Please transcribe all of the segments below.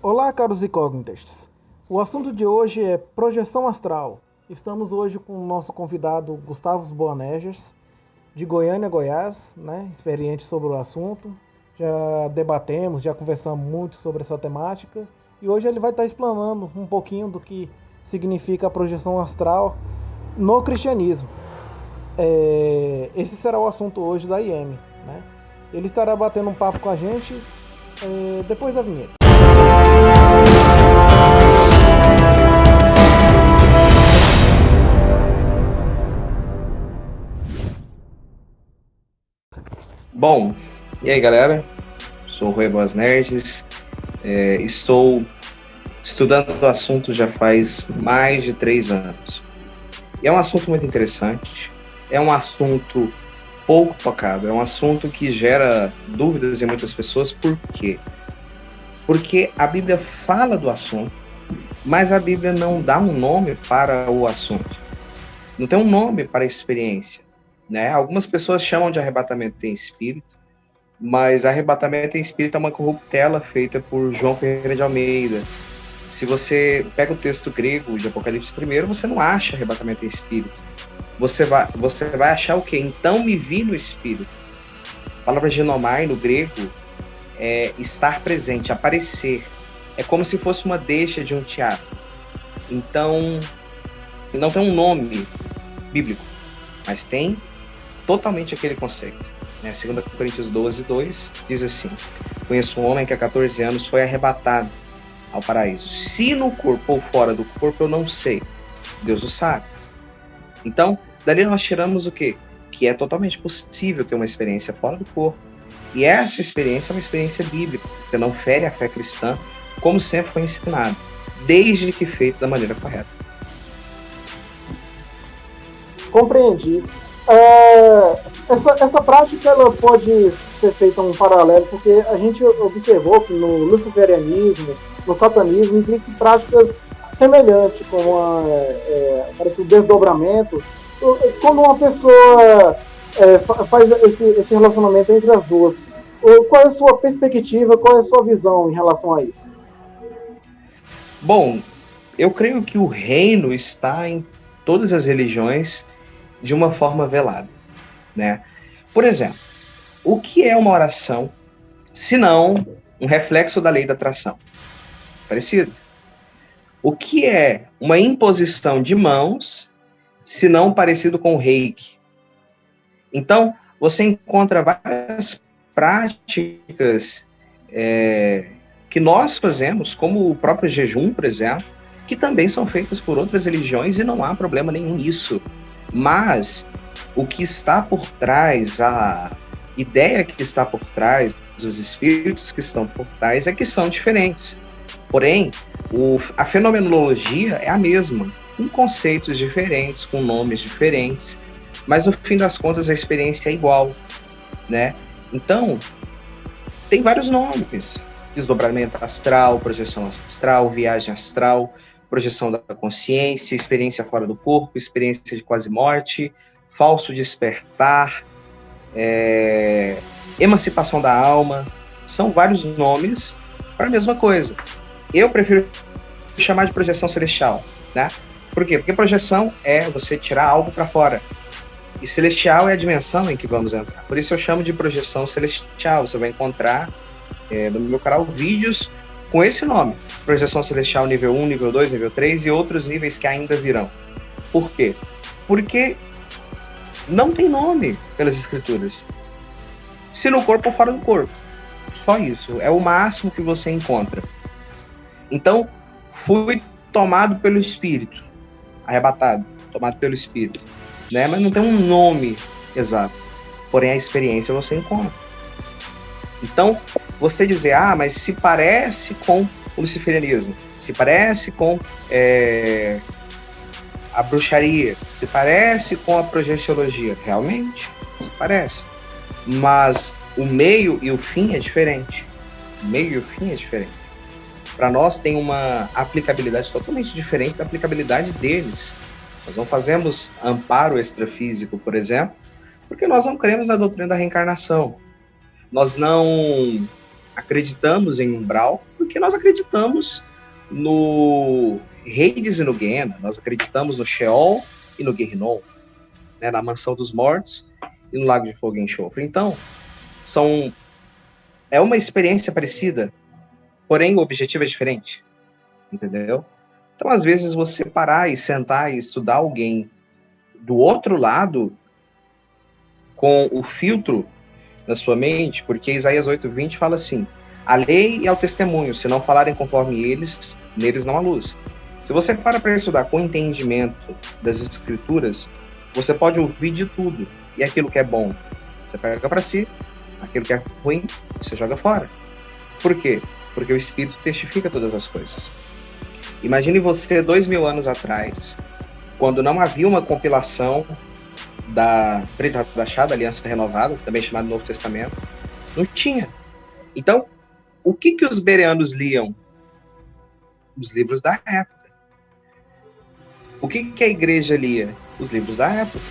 Olá, caros incógnitas. O assunto de hoje é projeção astral. Estamos hoje com o nosso convidado Gustavo Boanerges, de Goiânia, Goiás, experiente sobre o assunto. Já debatemos, já conversamos muito sobre essa temática e hoje ele vai estar explanando um pouquinho do que significa a projeção astral no cristianismo. Esse será o assunto hoje da IEM. Ele estará batendo um papo com a gente depois da vinheta. Bom, e aí galera, sou o Rui Boanerges, estou estudando o assunto já faz mais de 3 anos. E é um assunto muito interessante, é um assunto pouco tocado, é um assunto que gera dúvidas em muitas pessoas. Por quê? Porque a Bíblia fala do assunto, mas a Bíblia não dá um nome para o assunto, não tem um nome para a experiência. Algumas pessoas chamam de arrebatamento em espírito, mas arrebatamento em espírito é uma corruptela feita por João Ferreira de Almeida. Se você pega o texto grego de Apocalipse 1, você não acha arrebatamento em espírito. Você vai achar o quê? Então me vi no espírito. A palavra genomai no grego é estar presente, aparecer. É como se fosse uma deixa de um teatro. Então, não tem um nome bíblico, mas tem totalmente aquele conceito. 2 Coríntios 12:2 diz assim: conheço um homem que há 14 anos foi arrebatado ao paraíso. Se no corpo ou fora do corpo, eu não sei. Deus o sabe. Então, dali nós tiramos o quê? Que é totalmente possível ter uma experiência fora do corpo. E essa experiência é uma experiência bíblica, que não fere a fé cristã, como sempre foi ensinado, desde que feito da maneira correta. Compreendi. Essa prática ela pode ser feita um paralelo, porque a gente observou que no luciferianismo, no satanismo, existem práticas semelhantes, como o desdobramento, quando uma pessoa faz esse relacionamento entre as duas. Qual é a sua perspectiva, qual é a sua visão em relação a isso? Bom, eu creio que o reino está em todas as religiões de uma forma velada, Por exemplo, o que é uma oração, se não um reflexo da lei da atração? Parecido. O que é uma imposição de mãos, se não parecido com o reiki? Então, você encontra várias práticas que nós fazemos, como o próprio jejum, por exemplo, que também são feitas por outras religiões e não há problema nenhum nisso. Mas o que está por trás, a ideia que está por trás, os espíritos que estão por trás é que são diferentes. Porém, a fenomenologia é a mesma, com conceitos diferentes, com nomes diferentes, mas no fim das contas a experiência é igual, Então, tem vários nomes: desdobramento astral, projeção astral, viagem astral, projeção da consciência, experiência fora do corpo, experiência de quase morte, falso despertar, emancipação da alma. São vários nomes para a mesma coisa. Eu prefiro chamar de projeção celestial, Por quê? Porque projeção é você tirar algo para fora. E celestial é a dimensão em que vamos entrar. Por isso eu chamo de projeção celestial. Você vai encontrar no meu canal vídeos com esse nome: projeção celestial nível 1, nível 2, nível 3 e outros níveis que ainda virão. Por quê? Porque não tem nome pelas escrituras. Se no corpo ou fora do corpo. Só isso. É o máximo que você encontra. Então, fui tomado pelo Espírito. Arrebatado. Tomado pelo Espírito. Mas não tem um nome exato. Porém, a experiência você encontra. Então, você dizer, mas se parece com o luciferianismo, se parece com a bruxaria, se parece com a projeciologia, realmente, se parece. Mas o meio e o fim é diferente. O meio e o fim é diferente. para nós tem uma aplicabilidade totalmente diferente da aplicabilidade deles. Nós não fazemos amparo extrafísico, por exemplo, porque nós não cremos na doutrina da reencarnação. Nós não acreditamos em umbral, porque nós acreditamos no Hades e no Gehenna, nós acreditamos no Sheol e no Gehinnom, né, na mansão dos mortos e no lago de fogo e enxofre. Então, é uma experiência parecida, porém o objetivo é diferente, entendeu? Então, às vezes, você parar e sentar e estudar alguém do outro lado, com o filtro na sua mente, porque Isaías 8:20 fala assim: a lei e ao testemunho, se não falarem conforme eles, neles não há luz. Se você para estudar com entendimento das escrituras, você pode ouvir de tudo, e aquilo que é bom, você pega para si, aquilo que é ruim, você joga fora. Por quê? Porque o Espírito testifica todas as coisas. Imagine você 2000 anos atrás, quando não havia uma compilação da Preta da Aliança Renovada, também chamada Novo Testamento, não tinha. Então, o que os bereanos liam? Os livros da época. O que a igreja lia? Os livros da época.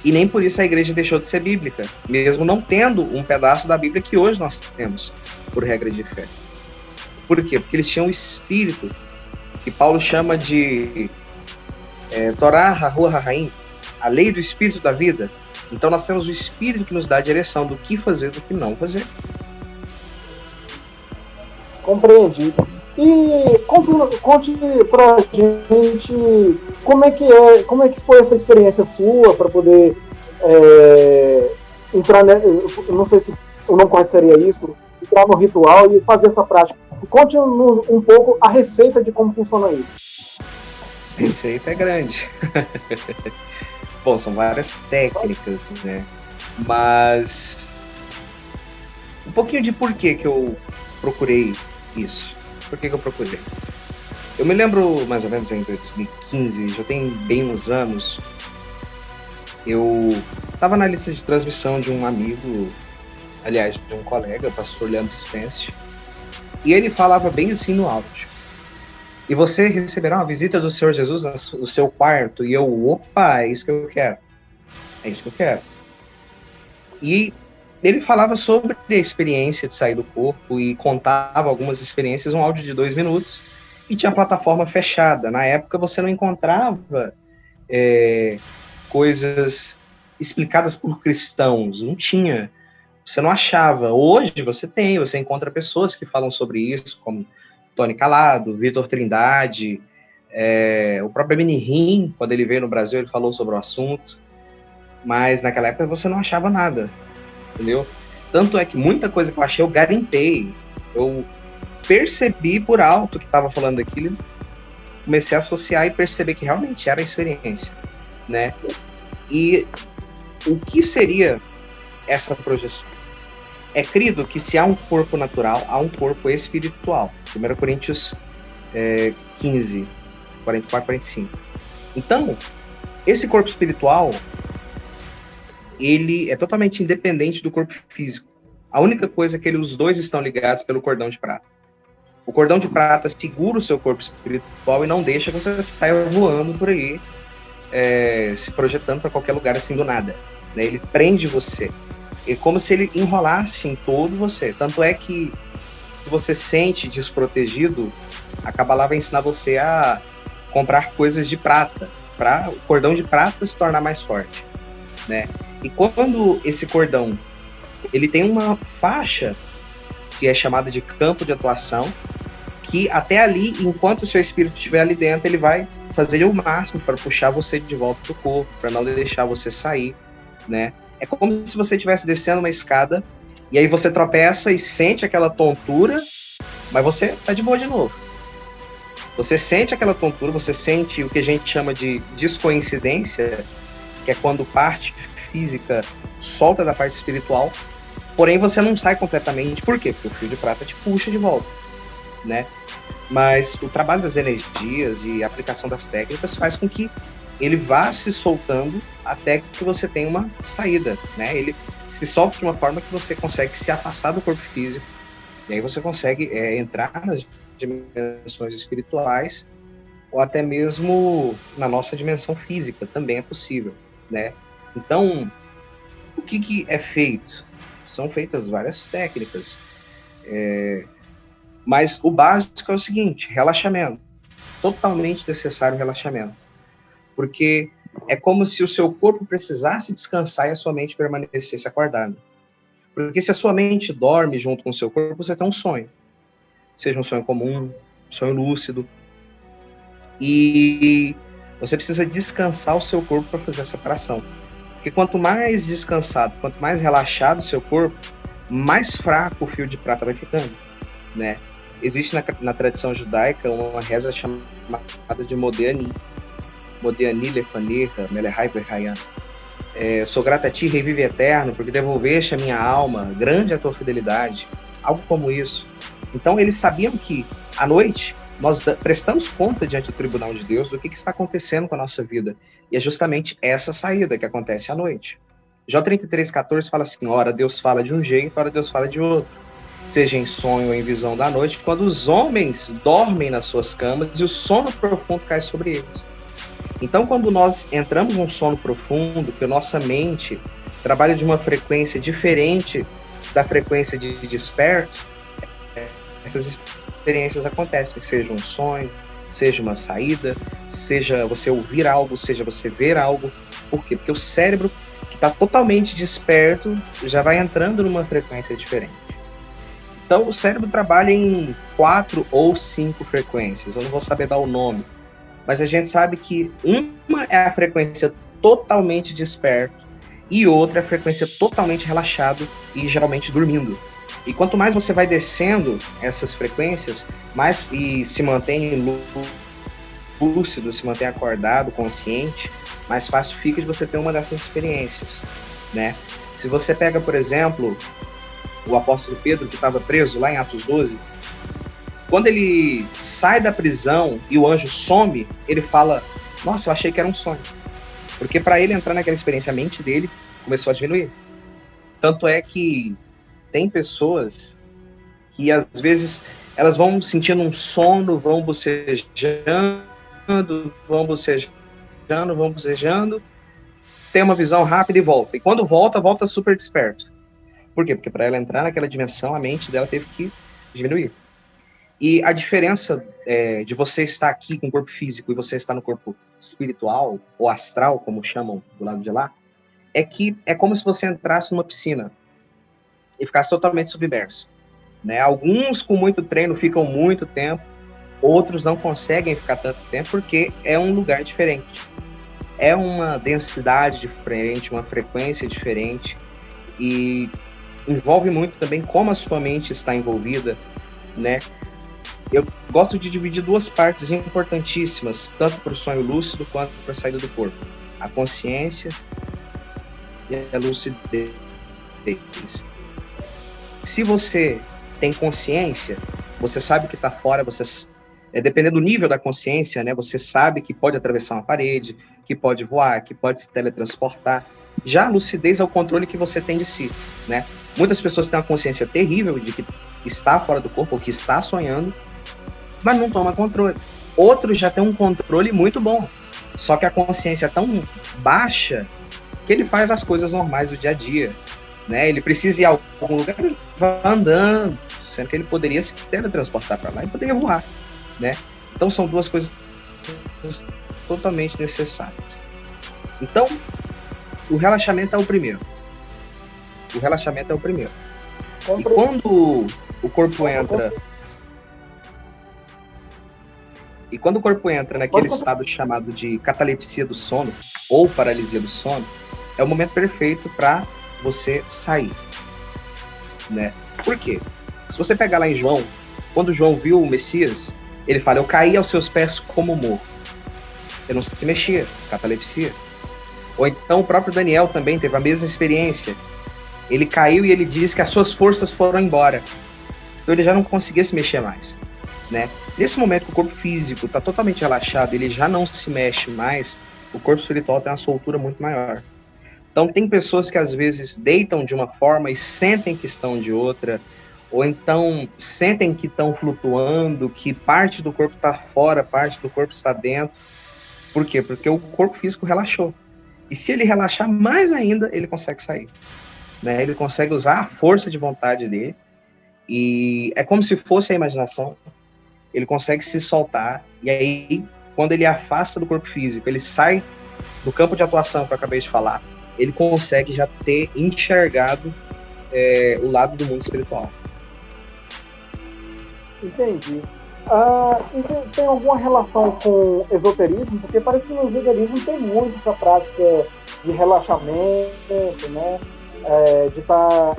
E nem por isso a igreja deixou de ser bíblica, mesmo não tendo um pedaço da Bíblia que hoje nós temos, por regra de fé. Por quê? Porque eles tinham o Espírito, que Paulo chama de Torá Hahua Hahaim, a lei do Espírito da vida. Então nós temos o Espírito que nos dá a direção do que fazer, do que não fazer. Compreendi. E conte pra gente como é que foi essa experiência sua para poder entrar, eu não sei se o nome correto seria isso, entrar no ritual e fazer essa prática. Conte-nos um pouco a receita de como funciona isso. A receita é grande. Bom, são várias técnicas, né? Mas um pouquinho de porquê que eu procurei isso. Por que eu procurei? Eu me lembro, mais ou menos, em 2015, já tem bem uns anos, eu estava na lista de transmissão de um amigo, aliás, de um colega, pastor Leandro Spence, e ele falava bem assim no áudio: e você receberá uma visita do Senhor Jesus no seu quarto. E eu, opa, é isso que eu quero. É isso que eu quero. E ele falava sobre a experiência de sair do corpo e contava algumas experiências, um áudio de 2 minutos, e tinha a plataforma fechada. Na época você não encontrava coisas explicadas por cristãos, não tinha. Você não achava. Hoje você encontra pessoas que falam sobre isso, como Tony Calado, Vitor Trindade, o próprio Benihim, quando ele veio no Brasil, ele falou sobre o assunto, mas naquela época você não achava nada, entendeu? Tanto é que muita coisa que eu achei eu garimpei, eu percebi por alto que estava falando daquilo, comecei a associar e perceber que realmente era a experiência, né? E o que seria essa projeção? É crido que se há um corpo natural, há um corpo espiritual. 1 Coríntios 15, 44, 45. Então, esse corpo espiritual, ele é totalmente independente do corpo físico. A única coisa é que os dois estão ligados pelo cordão de prata. O cordão de prata segura o seu corpo espiritual e não deixa que você saia voando por aí, se projetando para qualquer lugar assim do nada, né? Ele prende você. É como se ele enrolasse em todo você. Tanto é que, se você se sente desprotegido, a Kabbalah vai ensinar você a comprar coisas de prata, para o cordão de prata se tornar mais forte, né? E quando esse cordão ele tem uma faixa que é chamada de campo de atuação, que até ali, enquanto o seu espírito estiver ali dentro, ele vai fazer o máximo para puxar você de volta para o corpo, para não deixar você sair, né? É como se você estivesse descendo uma escada e aí você tropeça e sente aquela tontura, mas você tá de boa de novo. Você sente aquela tontura, você sente o que a gente chama de descoincidência, que é quando parte física solta da parte espiritual, porém você não sai completamente. Por quê? Porque o fio de prata te puxa de volta, né? Mas o trabalho das energias e a aplicação das técnicas faz com que ele vá se soltando até que você tenha uma saída, né? Ele se solta de uma forma que você consegue se afastar do corpo físico, e aí você consegue entrar nas dimensões espirituais, ou até mesmo na nossa dimensão física, também é possível, né? Então, o que é feito? São feitas várias técnicas, mas o básico é o seguinte: relaxamento. Totalmente necessário relaxamento. Porque é como se o seu corpo precisasse descansar e a sua mente permanecesse acordada. Porque se a sua mente dorme junto com o seu corpo, você tem um sonho. Seja um sonho comum, um sonho lúcido. E você precisa descansar o seu corpo para fazer a separação. Porque quanto mais descansado, quanto mais relaxado o seu corpo, mais fraco o fio de prata vai ficando, né? Existe na tradição judaica uma reza chamada de Modéani. Modéani lefanecha, melehai verhayan. Sou grato a ti, Rei vive eterno, porque devolveste a minha alma, grande é a tua fidelidade. Algo como isso. Então eles sabiam que, à noite, nós prestamos conta diante do tribunal de Deus do que está acontecendo com a nossa vida. E é justamente essa saída que acontece à noite. Jó 33,14 fala assim: ora Deus fala de um jeito, ora Deus fala de outro. Seja em sonho ou em visão da noite, quando os homens dormem nas suas camas e o sono profundo cai sobre eles. Então, quando nós entramos num sono profundo, que a nossa mente trabalha de uma frequência diferente da frequência de desperto, essas experiências acontecem, seja um sonho, seja uma saída, seja você ouvir algo, seja você ver algo. Por quê? Porque o cérebro, que está totalmente desperto, já vai entrando numa frequência diferente. Então, o cérebro trabalha em 4 ou 5 frequências, eu não vou saber dar o nome, mas a gente sabe que uma é a frequência totalmente desperto e outra é a frequência totalmente relaxado e geralmente dormindo. E quanto mais você vai descendo essas frequências, mais e se mantém lúcido, se mantém acordado, consciente, mais fácil fica de você ter uma dessas experiências, né? Se você pega, por exemplo, o apóstolo Pedro, que estava preso lá em Atos 12, quando ele sai da prisão e o anjo some, ele fala: nossa, eu achei que era um sonho. Porque para ele entrar naquela experiência, a mente dele começou a diminuir. Tanto é que tem pessoas que às vezes elas vão sentindo um sono, vão bocejando, tem uma visão rápida e volta. E quando volta super desperto. Por quê? Porque para ela entrar naquela dimensão, a mente dela teve que diminuir. E a diferença de você estar aqui com o corpo físico e você estar no corpo espiritual, ou astral, como chamam do lado de lá, é que é como se você entrasse numa piscina e ficasse totalmente submerso, né? Alguns com muito treino ficam muito tempo, outros não conseguem ficar tanto tempo porque é um lugar diferente. É uma densidade diferente, uma frequência diferente e envolve muito também como a sua mente está envolvida, né? Eu gosto de dividir duas partes importantíssimas, tanto para o sonho lúcido quanto para a saída do corpo: a consciência e a lucidez. Se você tem consciência, você sabe que está fora, dependendo do nível da consciência, né, você sabe que pode atravessar uma parede, que pode voar, que pode se teletransportar. Já a lucidez é o controle que você tem de si, né? Muitas pessoas têm uma consciência terrível de que está fora do corpo, ou que está sonhando, mas não toma controle. Outros já têm um controle muito bom, só que a consciência é tão baixa que ele faz as coisas normais do dia a dia, né? Ele precisa ir a algum lugar, ele vai andando, sendo que ele poderia se teletransportar para lá e poderia voar, né? Então são duas coisas totalmente necessárias. Então, o relaxamento é o primeiro. E quando o corpo entra... E quando o corpo entra naquele estado chamado de catalepsia do sono, ou paralisia do sono, é o momento perfeito para você sair, né? Por quê? Se você pegar lá em João, quando João viu o Messias, ele fala: eu caí aos seus pés como morto. Ele não se mexia, catalepsia. Ou então o próprio Daniel também teve a mesma experiência. Ele caiu e ele diz que as suas forças foram embora. Então ele já não conseguia se mexer mais, né? Nesse momento que o corpo físico está totalmente relaxado, ele já não se mexe mais, o corpo espiritual tem uma soltura muito maior. Então tem pessoas que às vezes deitam de uma forma e sentem que estão de outra, ou então sentem que estão flutuando, que parte do corpo está fora, parte do corpo está dentro. Por quê? Porque o corpo físico relaxou. E se ele relaxar mais ainda, ele consegue sair. Né? Ele consegue usar a força de vontade dele, e é como se fosse a imaginação. Ele consegue se soltar, e aí, quando ele afasta do corpo físico, ele sai do campo de atuação que eu acabei de falar, ele consegue já ter enxergado o lado do mundo espiritual. Entendi. Isso tem alguma relação com esoterismo? Porque parece que no esoterismo tem muito essa prática de relaxamento, né? De estar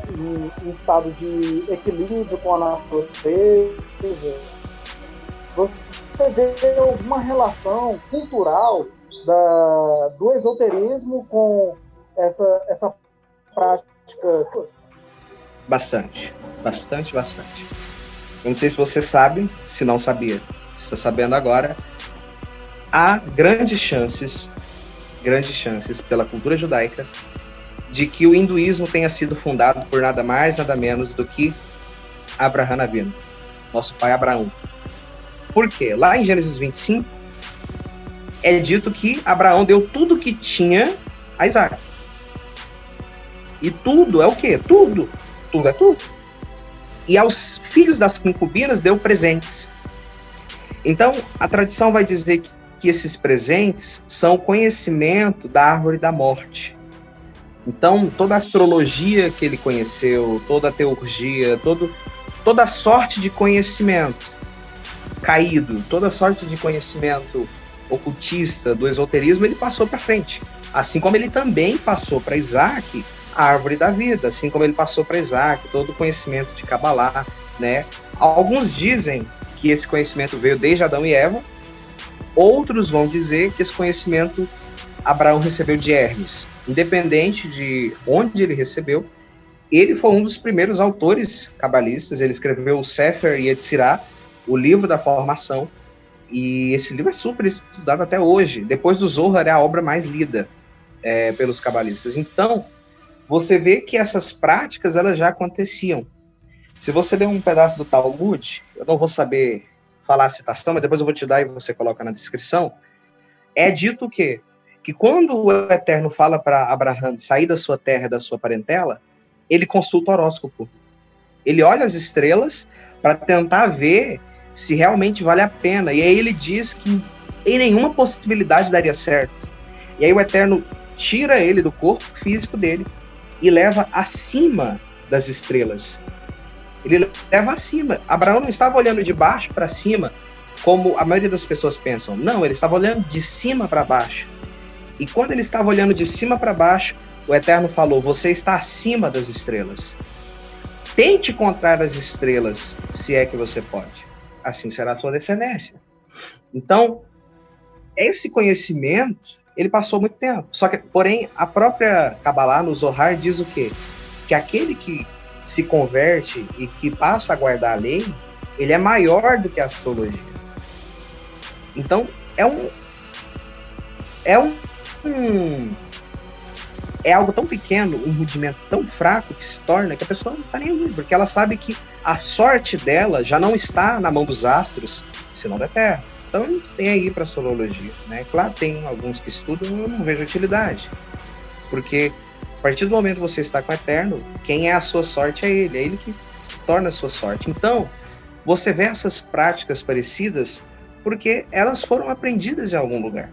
em estado de equilíbrio com a natureza. Você vê alguma relação cultural do esoterismo com essa prática? Bastante. Eu não sei se você sabe, se não sabia, se está sabendo agora, há grandes chances pela cultura judaica de que o hinduísmo tenha sido fundado por nada mais, nada menos do que Abraham Avinu, nosso pai Abraão. Por quê? Lá em Gênesis 25, é dito que Abraão deu tudo que tinha a Isaac. E tudo é o quê? Tudo. Tudo é tudo. E aos filhos das concubinas deu presentes. Então, a tradição vai dizer que esses presentes são o conhecimento da árvore da morte. Então, toda a astrologia que ele conheceu, toda a teurgia, toda a sorte de conhecimento caído, toda a sorte de conhecimento ocultista, do esoterismo, ele passou para frente. Assim como ele também passou para Isaac a árvore da vida, assim como ele passou para Isaac todo o conhecimento de Cabalá, né? Alguns dizem que esse conhecimento veio desde Adão e Eva, outros vão dizer que esse conhecimento Abraão recebeu de Hermes. Independente de onde ele recebeu, ele foi um dos primeiros autores cabalistas. Ele escreveu o Sefer Yetzirah, o livro da formação, e esse livro é super estudado até hoje. Depois do Zohar, é a obra mais lida pelos cabalistas. Então, você vê que essas práticas elas já aconteciam. Se você ler um pedaço do Talmud, eu não vou saber falar a citação, mas depois eu vou te dar e você coloca na descrição, é dito o quê? Que quando o Eterno fala para Abraham sair da sua terra, da sua parentela, ele consulta o horóscopo. Ele olha as estrelas para tentar ver se realmente vale a pena. E aí ele diz que em nenhuma possibilidade daria certo. E aí o Eterno tira ele do corpo físico dele e leva acima das estrelas. Ele leva acima. Abraão não estava olhando de baixo para cima, como a maioria das pessoas pensam. Não, ele estava olhando de cima para baixo. E quando ele estava olhando de cima para baixo, o Eterno falou: você está acima das estrelas. Tente encontrar as estrelas, se é que você pode. Assim será a sua descendência. Então, esse conhecimento, ele passou muito tempo. Só que, porém, a própria Kabbalah, no Zohar, diz o quê? Que aquele que se converte e que passa a guardar a lei, ele é maior do que a astrologia. Então, é algo tão pequeno, um rudimento tão fraco que se torna que a pessoa não está nem aí, porque ela sabe que a sorte dela já não está na mão dos astros, senão da Terra. Então não tem aí para astrologia, né? Claro, tem alguns que estudam, eu não vejo utilidade, porque a partir do momento que você está com o Eterno, quem é a sua sorte é ele que se torna a sua sorte. Então, você vê essas práticas parecidas porque elas foram aprendidas em algum lugar.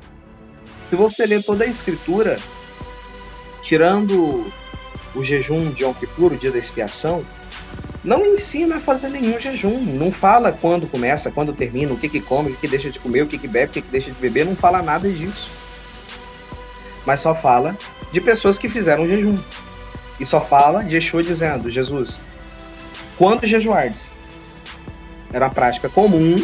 Se você ler toda a escritura, tirando o jejum de Yom Kippur, o dia da expiação, não ensina a fazer nenhum jejum. Não fala quando começa, quando termina, o que come, o que deixa de comer, o que bebe, o que deixa de beber. Não fala nada disso. Mas só fala de pessoas que fizeram jejum. E só fala de Yeshua dizendo: Jesus, quando jejuardes? Era uma prática comum,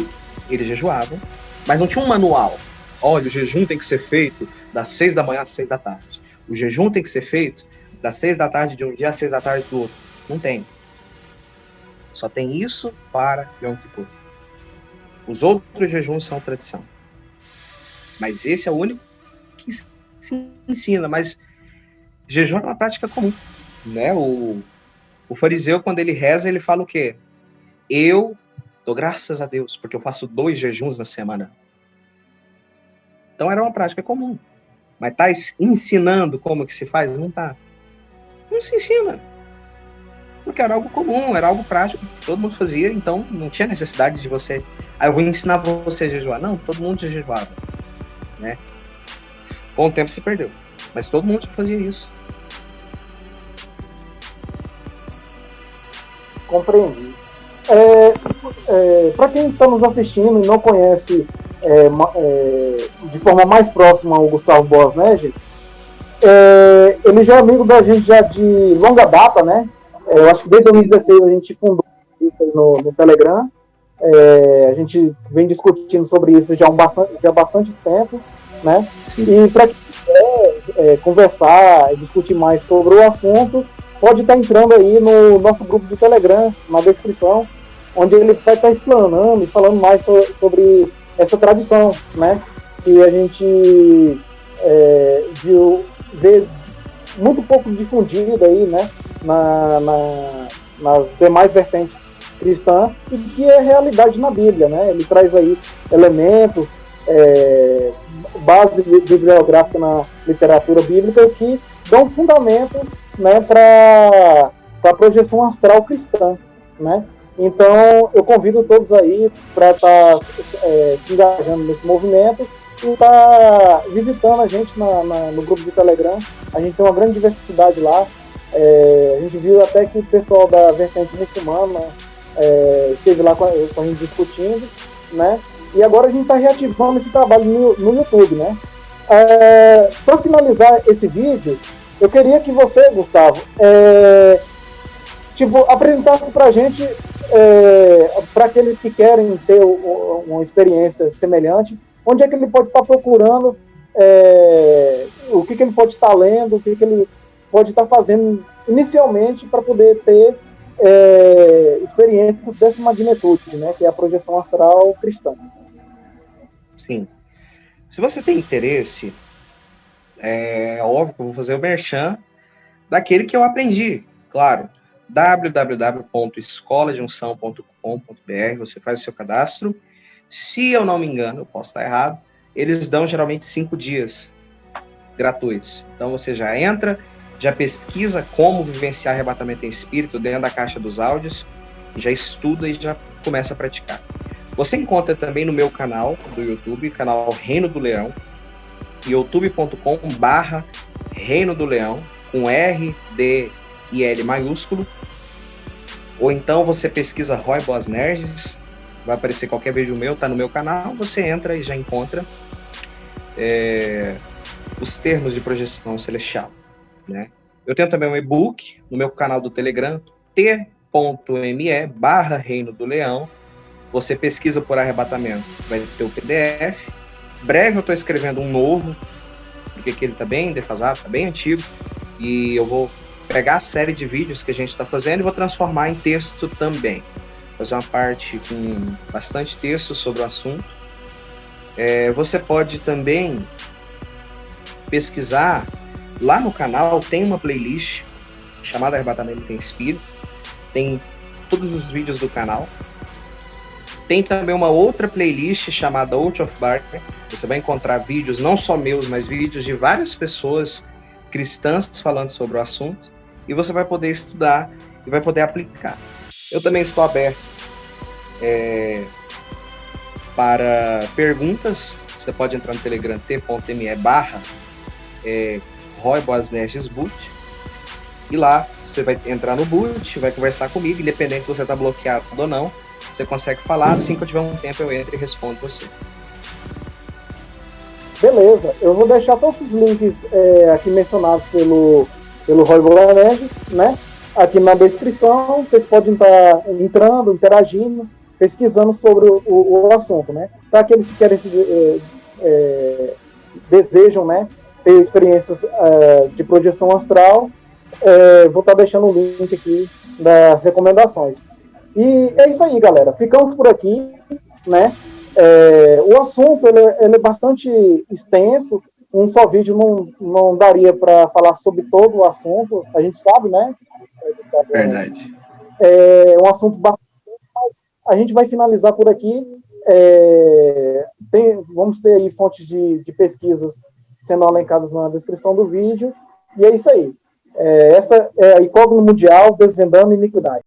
eles jejuavam, mas não tinha um manual. Olha, o jejum tem que ser feito das 6 da manhã às 6 da tarde. O jejum tem que ser feito das 6 da tarde de um dia às 6 da tarde do outro. Não tem. Só tem isso para Yom Kippur. Os outros jejuns são tradição. Mas esse é o único que se ensina. Mas jejum é uma prática comum, né? O O fariseu, quando ele reza, ele fala o quê? Eu dou graças a Deus, porque eu faço 2 jejuns na semana. Então era uma prática comum. Mas tá ensinando como que se faz? Não tá. Não se ensina. Porque era algo comum, era algo prático, todo mundo fazia, então não tinha necessidade de você... eu vou ensinar você a jejuar. Não, todo mundo já jejuava, né? Com o tempo se perdeu. Mas todo mundo fazia isso. Compreendi. Para quem está nos assistindo e não conhece de forma mais próxima o Gustavo Boas Neges, ele já é amigo da gente já de longa data, né? Eu acho que desde 2016 a gente fundou no Telegram. A gente vem discutindo sobre isso já há bastante tempo, né? Sim. E para quem quiser conversar, discutir mais sobre o assunto, pode estar entrando aí no nosso grupo do Telegram, na descrição, onde ele vai estar explanando e falando mais sobre essa tradição, né? Que a gente vê muito pouco difundida aí, né? Nas demais vertentes cristãs, e que é realidade na Bíblia, né? Ele traz aí elementos, base bibliográfica na literatura bíblica que dão fundamento, né, para a projeção astral cristã, né? Então eu convido todos aí para estar se engajando nesse movimento e estar visitando a gente no grupo do Telegram. A gente tem uma grande diversidade lá. A gente viu até que o pessoal da vertente muçulmana esteve lá com a gente discutindo, né? E agora a gente está reativando esse trabalho no YouTube, né? Para finalizar esse vídeo, eu queria que você, Gustavo, apresentasse para a gente, para aqueles que querem ter uma experiência semelhante, onde é que ele pode estar procurando, o que ele pode estar lendo, o que ele pode estar fazendo inicialmente para poder ter experiências dessa magnitude, né, que é a projeção astral cristã. Sim. Se você tem interesse, é óbvio que eu vou fazer o merchan daquele que eu aprendi, claro, www.escoladejunção.com.br, você faz o seu cadastro. Se eu não me engano, eu posso estar errado, eles dão geralmente 5 dias gratuitos. Então você já entra, já pesquisa como vivenciar arrebatamento em espírito dentro da caixa dos áudios, já estuda e já começa a praticar. Você encontra também no meu canal do YouTube, canal Reino do Leão, youtube.com/Reino do Leão, com R, D e L maiúsculo. Ou então você pesquisa Roy Boas Neges, vai aparecer qualquer vídeo meu, tá no meu canal, você entra e já encontra os termos de projeção celestial, né? Eu tenho também um e-book no meu canal do Telegram, t.me/Reino do Leão. Você pesquisa por arrebatamento, vai ter o PDF. Breve eu estou escrevendo um novo, porque aquele está bem defasado, está bem antigo, e eu vou pegar a série de vídeos que a gente está fazendo e vou transformar em texto também. Fazer uma parte com bastante texto sobre o assunto. Você pode também pesquisar, lá no canal tem uma playlist chamada Arrebatamento em Espírito, tem todos os vídeos do canal. Tem também uma outra playlist chamada Out of Barker. Você vai encontrar vídeos, não só meus, mas vídeos de várias pessoas cristãs falando sobre o assunto. E você vai poder estudar e vai poder aplicar. Eu também estou aberto para perguntas. Você pode entrar no Telegram t.me/Roy Boas Neges Boot. E lá você vai entrar no boot, vai conversar comigo, independente se você está bloqueado ou não. Você consegue falar, assim que eu tiver um tempo eu entro e respondo você. Beleza, eu vou deixar todos os links aqui mencionados pelo Roy Boas Neges, né? Aqui na descrição, vocês podem estar entrando, interagindo, pesquisando sobre o assunto, né? Para aqueles que querem desejam, né, ter experiências de projeção astral, vou estar deixando o link aqui das recomendações. E é isso aí, galera. Ficamos por aqui, né? O assunto ele é bastante extenso. Um só vídeo não daria para falar sobre todo o assunto. A gente sabe, né? Verdade. É um assunto bastante... A gente vai finalizar por aqui. Vamos ter aí fontes de pesquisas sendo elencadas na descrição do vídeo. E é isso aí. Essa é a Incógnito Mundial, Desvendando Iniquidade.